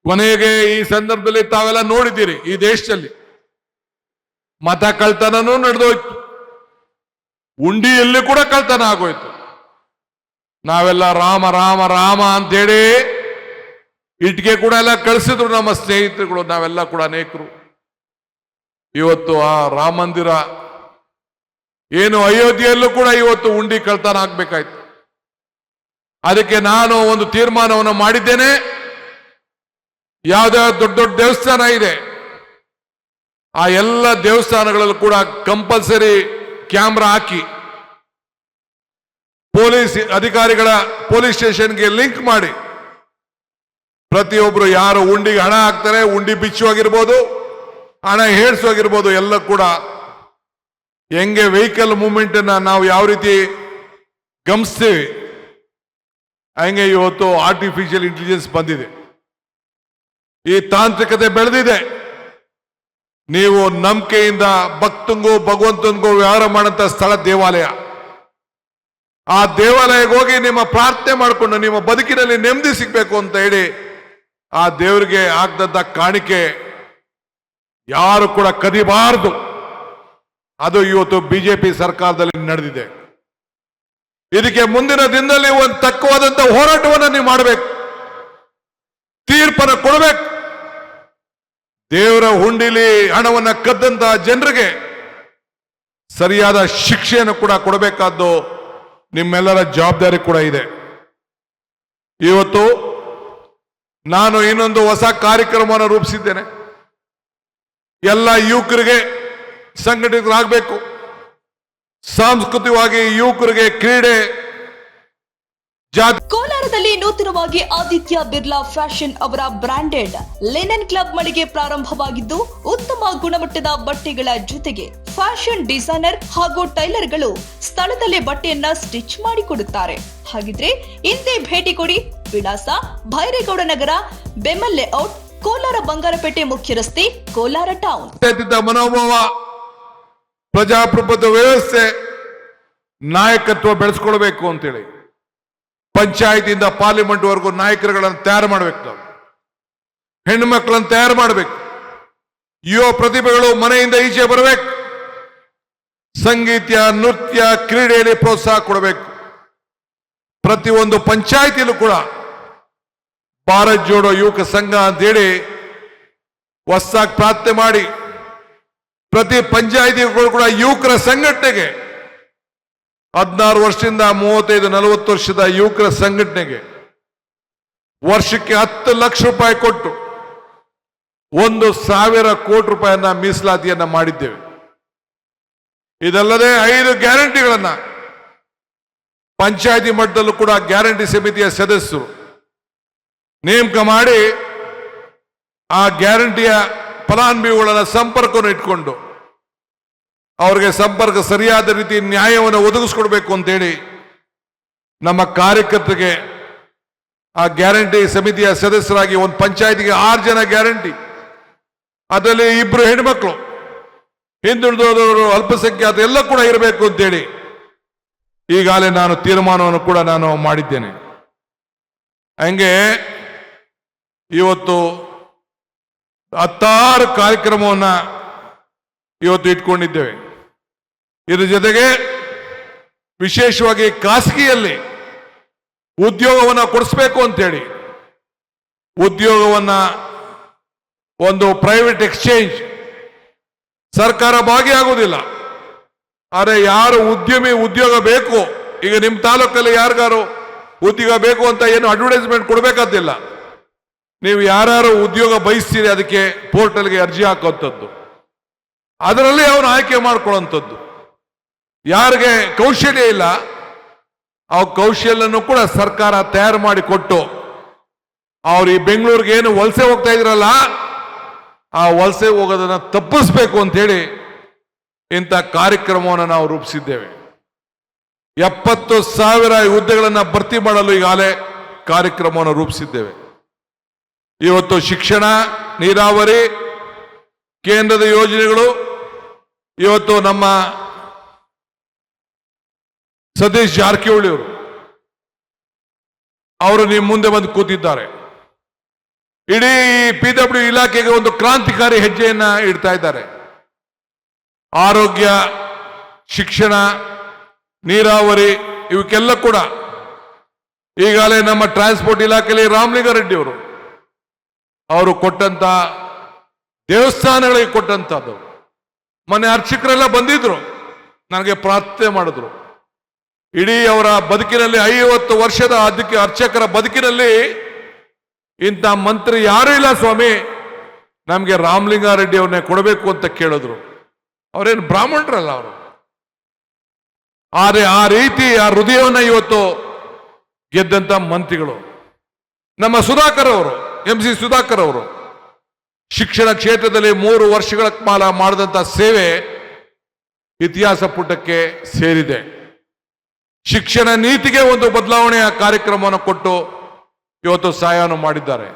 ಕೊನೆಗೆ ಈ ಸಂದರ್ಭದಲ್ಲಿ ತಾವೆಲ್ಲ ನೋಡಿದ್ದೀರಿ, ಈ ದೇಶದಲ್ಲಿ ಮತ ಕಳ್ತನನೂ ನಡೆದೋಯ್ತು, ಉಂಡಿಯಲ್ಲಿ ಕೂಡ ಕಳ್ತನ ಆಗೋಯ್ತು. ನಾವೆಲ್ಲ ರಾಮ ರಾಮ ರಾಮ ಅಂತೇಳಿ ಇಟ್ಟಿಗೆ ಕೂಡ ಎಲ್ಲ ಕಳಿಸಿದ್ರು ನಮ್ಮ ಸ್ನೇಹಿತರುಗಳು, ನಾವೆಲ್ಲ ಕೂಡ ಅನೇಕರು. ಇವತ್ತು ಆ ರಾಮ ಮಂದಿರ ಏನು ಅಯೋಧ್ಯೆಯಲ್ಲೂ ಕೂಡ ಇವತ್ತು ಉಂಡಿ ಕಳ್ತನ ಆಗ್ಬೇಕಾಯ್ತು. ಅದಕ್ಕೆ ನಾನು ಒಂದು ತೀರ್ಮಾನವನ್ನು ಮಾಡಿದ್ದೇನೆ. ಯಾವ್ದಾವ್ದು ದೊಡ್ಡ ದೊಡ್ಡ ದೇವಸ್ಥಾನ ಇದೆ, ಆ ಎಲ್ಲ ದೇವಸ್ಥಾನಗಳಲ್ಲೂ ಕೂಡ ಕಂಪಲ್ಸರಿ ಕ್ಯಾಮ್ರಾ ಹಾಕಿ ಪೊಲೀಸ್ ಅಧಿಕಾರಿಗಳ ಪೊಲೀಸ್ ಸ್ಟೇಷನ್ಗೆ ಲಿಂಕ್ ಮಾಡಿ ಪ್ರತಿಯೊಬ್ರು ಯಾರು ಉಂಡಿಗೆ ಹಣ ಹಾಕ್ತಾರೆ, ಉಂಡಿ ಬಿಚ್ಚುವಾಗಿರ್ಬೋದು, ಹಣ ಹೇರಿಸುವಾಗಿರ್ಬೋದು, ಎಲ್ಲ ಕೂಡ ಹೆಂಗೆ ವೆಹಿಕಲ್ ಮೂವ್ಮೆಂಟ್ ನಾವು ಯಾವ ರೀತಿ ಗಮನಿಸ್ತೀವಿ ಹಂಗೆ ಇವತ್ತು ಆರ್ಟಿಫಿಷಿಯಲ್ ಇಂಟೆಲಿಜೆನ್ಸ್ ಬಂದಿದೆ, ಈ ತಾಂತ್ರಿಕತೆ ಬೆಳೆದಿದೆ. ನೀವು ನಂಬಿಕೆಯಿಂದ ಭಕ್ತಂಗೂ ಭಗವಂತನಿಗೂ ವ್ಯವಹಾರ ಮಾಡಂತ ಸ್ಥಳ ದೇವಾಲಯ. ಆ ದೇವಾಲಯಕ್ಕೆ ಹೋಗಿ ನಿಮ್ಮ ಪ್ರಾರ್ಥನೆ ಮಾಡಿಕೊಂಡು ನಿಮ್ಮ ಬದುಕಿನಲ್ಲಿ ನೆಮ್ಮದಿ ಸಿಗ್ಬೇಕು ಅಂತ ಹೇಳಿ ಆ ದೇವರಿಗೆ ಆಗದಂತ ಕಾಣಿಕೆ ಯಾರು ಕೂಡ ಕದಿಬಾರದು. ಅದು ಇವತ್ತು ಬಿಜೆಪಿ ಸರ್ಕಾರದಲ್ಲಿ ನಡೆದಿದೆ. ಇದಕ್ಕೆ ಮುಂದಿನ ದಿನದಲ್ಲಿ ಒಂದು ತಕ್ಕವಾದಂತ ಹೋರಾಟವನ್ನು ನೀವು ಮಾಡಬೇಕು, ತೀರ್ಪನ್ನು ಕೊಡಬೇಕು. ದೇವರ ಹುಂಡಿಲಿ ಹಣವನ್ನು ಕದ್ದಂತ ಜನರಿಗೆ ಸರಿಯಾದ ಶಿಕ್ಷೆಯನ್ನು ಕೂಡ ಕೊಡಬೇಕಾದ್ದು ನಿಮ್ಮೆಲ್ಲರ ಜವಾಬ್ದಾರಿ ಕೂಡ ಇದೆ. ಇವತ್ತು ನಾನು ಇನ್ನೊಂದು ಹೊಸ ಕಾರ್ಯಕ್ರಮವನ್ನು ರೂಪಿಸಿದ್ದೇನೆ. ಎಲ್ಲ ಯುವಕರಿಗೆ ಸಂಘಟಿತರಾಗಬೇಕು, ಸಾಂಸ್ಕೃತಿಕವಾಗಿ ಯುವಕರಿಗೆ ಕ್ರೀಡೆ ಕೋಲಾರದಲ್ಲಿ ನೂತನವಾಗಿ ಆದಿತ್ಯ ಬಿರ್ಲಾ ಫ್ಯಾಷನ್ ಅವರ ಬ್ರಾಂಡೆಡ್ ಲಿನನ್ ಕ್ಲಬ್ ಮಳಿಗೆ ಪ್ರಾರಂಭವಾಗಿದ್ದು, ಉತ್ತಮ ಗುಣಮಟ್ಟದ ಬಟ್ಟೆಗಳ ಜೊತೆಗೆ ಫ್ಯಾಷನ್ ಡಿಸೈನರ್ ಹಾಗೂ ಟೈಲರ್ಗಳು ಸ್ಥಳದಲ್ಲೇ ಬಟ್ಟೆಯನ್ನ ಸ್ಟಿಚ್ ಮಾಡಿಕೊಡುತ್ತಾರೆ. ಹಾಗಿದ್ರೆ ಇಂದೇ ಭೇಟಿ ಕೊಡಿ. ವಿಳಾಸ ಭೈರೇಗೌಡ ನಗರ, ಬೆಮಲ್ ಲೇಔಟ್, ಕೋಲಾರ ಬಂಗಾರಪೇಟೆ ಮುಖ್ಯ ರಸ್ತೆ, ಕೋಲಾರ ಟೌನ್. ಮನೋಭಾವ, ಪ್ರಜಾಪ್ರಭುತ್ವ ವ್ಯವಸ್ಥೆ, ನಾಯಕತ್ವ ಬೆಳೆಸ್ಕೊಳ್ಬೇಕು ಅಂತೇಳಿ ಪಂಚಾಯತಿಯಿಂದ ಪಾರ್ಲಿಮೆಂಟ್ ವರೆಗೂ ನಾಯಕರುಗಳನ್ನು ತಯಾರು ಮಾಡಬೇಕು. ನಾವು ಹೆಣ್ಣು ಮಕ್ಕಳನ್ನು ತಯಾರು ಮಾಡಬೇಕು. ಯುವ ಪ್ರತಿಭೆಗಳು ಮನೆಯಿಂದ ಈಚೆ ಬರಬೇಕು. ಸಂಗೀತ, ನೃತ್ಯ, ಕ್ರೀಡೆಯಲ್ಲಿ ಪ್ರೋತ್ಸಾಹ ಕೊಡಬೇಕು. ಪ್ರತಿಯೊಂದು ಪಂಚಾಯತಿಯಲ್ಲೂ ಕೂಡ ಭಾರತ್ ಜೋಡೋ ಯುವಕ ಸಂಘ ಅಂತೇಳಿ ಹೊಸದಾಗಿ ಪ್ರಾರ್ಥನೆ ಮಾಡಿ ಪ್ರತಿ ಪಂಚಾಯತಿಗಳು ಕೂಡ ಯುವಕರ ಸಂಘಟನೆಗೆ 16 ವರ್ಷದಿಂದ 35-40 ವರ್ಷದ ಯುವಕರ ಸಂಘಟನೆಗೆ ವರ್ಷಕ್ಕೆ 10 ಲಕ್ಷ ರೂಪಾಯಿ ಕೊಟ್ಟು 1,000 ಕೋಟಿ ರೂಪಾಯಿಯನ್ನ ಮೀಸಲಾತಿಯನ್ನ ಮಾಡಿದ್ದೇವೆ. ಇದಲ್ಲದೆ 5 ಗ್ಯಾರಂಟಿಗಳನ್ನ ಪಂಚಾಯತಿ ಮಟ್ಟದಲ್ಲೂ ಕೂಡ ಗ್ಯಾರಂಟಿ ಸಮಿತಿಯ ಸದಸ್ಯರು ನೇಮಕ ಮಾಡಿ ಆ ಗ್ಯಾರಂಟಿಯ ಫಲಾನುಭವಿಗಳ ಸಂಪರ್ಕವನ್ನು ಇಟ್ಕೊಂಡು ಅವರಿಗೆ ಸಂಪರ್ಕ ಸರಿಯಾದ ರೀತಿ ನ್ಯಾಯವನ್ನು ಒದಗಿಸ್ಕೊಡ್ಬೇಕು ಅಂತೇಳಿ ನಮ್ಮ ಕಾರ್ಯಕರ್ತರಿಗೆ ಆ ಗ್ಯಾರಂಟಿ ಸಮಿತಿಯ ಸದಸ್ಯರಾಗಿ ಒಂದು ಪಂಚಾಯತಿಗೆ 6 ಜನ ಗ್ಯಾರಂಟಿ, ಅದರಲ್ಲಿ 2 ಹೆಣ್ಮಕ್ಳು, ಹಿಂದುಳಿದವರು, ಅಲ್ಪಸಂಖ್ಯಾತ ಎಲ್ಲ ಕೂಡ ಇರಬೇಕು ಅಂತೇಳಿ ಈಗಾಗಲೇ ನಾನು ತೀರ್ಮಾನವನ್ನು ಕೂಡ ನಾನು ಮಾಡಿದ್ದೇನೆ. ಹಂಗೆ ಇವತ್ತು 16 ಕಾರ್ಯಕ್ರಮವನ್ನ ಇವತ್ತು ಇಟ್ಕೊಂಡಿದ್ದೇವೆ. ಇದ್ರ ಜೊತೆಗೆ ವಿಶೇಷವಾಗಿ ಖಾಸಗಿಯಲ್ಲಿ ಉದ್ಯೋಗವನ್ನು ಕೊಡಿಸ್ಬೇಕು ಅಂತೇಳಿ ಉದ್ಯೋಗವನ್ನ ಒಂದು ಪ್ರೈವೇಟ್ ಎಕ್ಸ್ಚೇಂಜ್, ಸರ್ಕಾರ ಭಾಗಿಯಾಗುವುದಿಲ್ಲ, ಆದರೆ ಯಾರು ಉದ್ಯೋಗ ಬೇಕು, ಈಗ ನಿಮ್ಮ ತಾಲೂಕಲ್ಲಿ ಯಾರಿಗಾರು ಉದ್ಯೋಗ ಬೇಕು ಅಂತ ಏನು ಅಡ್ವರ್ಟೈಸ್ಮೆಂಟ್ ಕೊಡಬೇಕಾದಿಲ್ಲ. ನೀವು ಯಾರು ಉದ್ಯೋಗ ಬಯಸ್ತೀರಿ ಅದಕ್ಕೆ ಪೋರ್ಟಲ್ಗೆ ಅರ್ಜಿ ಹಾಕುವಂಥದ್ದು, ಅದರಲ್ಲಿ ಅವನು ಆಯ್ಕೆ ಮಾಡ್ಕೊಳ್ಳುವಂಥದ್ದು. ಯಾರಿಗೆ ಕೌಶಲ್ಯ ಇಲ್ಲ ಆ ಕೌಶಲ್ಯನೂ ಕೂಡ ಸರ್ಕಾರ ತಯಾರು ಮಾಡಿ ಕೊಟ್ಟು ಅವ್ರು ಈ ಬೆಂಗಳೂರಿಗೆ ಏನು ವಲಸೆ ಹೋಗ್ತಾ ಇದ್ರಲ್ಲ ಆ ವಲಸೆ ಹೋಗೋದನ್ನ ತಪ್ಪಿಸ್ಬೇಕು ಅಂತ ಹೇಳಿ ಇಂಥ ಕಾರ್ಯಕ್ರಮವನ್ನು ನಾವು ರೂಪಿಸಿದ್ದೇವೆ. 70,000 ಹುದ್ದೆಗಳನ್ನು ಭರ್ತಿ ಮಾಡಲು ಈಗಾಗಲೇ ಕಾರ್ಯಕ್ರಮವನ್ನು ರೂಪಿಸಿದ್ದೇವೆ. ಇವತ್ತು ಶಿಕ್ಷಣ, ನೀರಾವರಿ, ಕೇಂದ್ರದ ಯೋಜನೆಗಳು, ಇವತ್ತು ನಮ್ಮ ಸತೀಶ್ ಜಾರಕಿಹೊಳಿ ಅವರು ನಿಮ್ಮ ಮುಂದೆ ಬಂದು ಕೂತಿದ್ದಾರೆ. ಇಡೀ PW ಇಲಾಖೆಗೆ ಒಂದು ಕ್ರಾಂತಿಕಾರಿ ಹೆಜ್ಜೆಯನ್ನ ಇಡ್ತಾ ಇದ್ದಾರೆ. ಆರೋಗ್ಯ, ಶಿಕ್ಷಣ, ನೀರಾವರಿ ಇವಕ್ಕೆಲ್ಲ ಕೂಡ ಈಗಾಗಲೇ ನಮ್ಮ ಟ್ರಾನ್ಸ್ಪೋರ್ಟ್ ಇಲಾಖೆಯಲ್ಲಿ ರಾಮಲಿಂಗಾರೆಡ್ಡಿ ಅವರು ಕೊಟ್ಟಂತ ದೇವಸ್ಥಾನಗಳಿಗೆ ಕೊಟ್ಟಂತದ್ದು. ಮೊನ್ನೆ ಅರ್ಚಕರೆಲ್ಲ ಬಂದಿದ್ರು, ನನಗೆ ಪ್ರಾರ್ಥನೆ ಮಾಡಿದ್ರು. ಇಡೀ ಅವರ ಬದುಕಿನಲ್ಲಿ 50 ವರ್ಷದ ಅದಕ್ಕೆ ಅರ್ಚಕರ ಬದುಕಿನಲ್ಲಿ ಇಂಥ ಮಂತ್ರಿ ಯಾರೂ ಇಲ್ಲ ಸ್ವಾಮಿ, ನಮಗೆ ರಾಮಲಿಂಗಾರೆಡ್ಡಿ ಅವ್ರನ್ನೇ ಕೊಡಬೇಕು ಅಂತ ಕೇಳಿದ್ರು. ಅವರೇನು ಬ್ರಾಹ್ಮಣರಲ್ಲ ಅವರು. ಆದರೆ ಆ ರೀತಿ ಆ ಹೃದಯವನ್ನ ಇವತ್ತು ಗೆದ್ದಂತ ಮಂತ್ರಿಗಳು ನಮ್ಮ ಸುಧಾಕರ್ ಅವರು, MC ಸುಧಾಕರ್ ಅವರು ಶಿಕ್ಷಣ ಕ್ಷೇತ್ರದಲ್ಲಿ 3 ವರ್ಷಗಳ ಕಾಲ ಮಾಡಿದಂತ ಸೇವೆ ಇತಿಹಾಸ ಪುಟಕ್ಕೆ ಸೇರಿದೆ. ಶಿಕ್ಷಣ ನೀತಿಗೆ ಒಂದು ಬದಲಾವಣೆಯ ಕಾರ್ಯಕ್ರಮವನ್ನು ಕೊಟ್ಟು ಇವತ್ತು ಸಹಾಯವನ್ನು ಮಾಡಿದ್ದಾರೆ.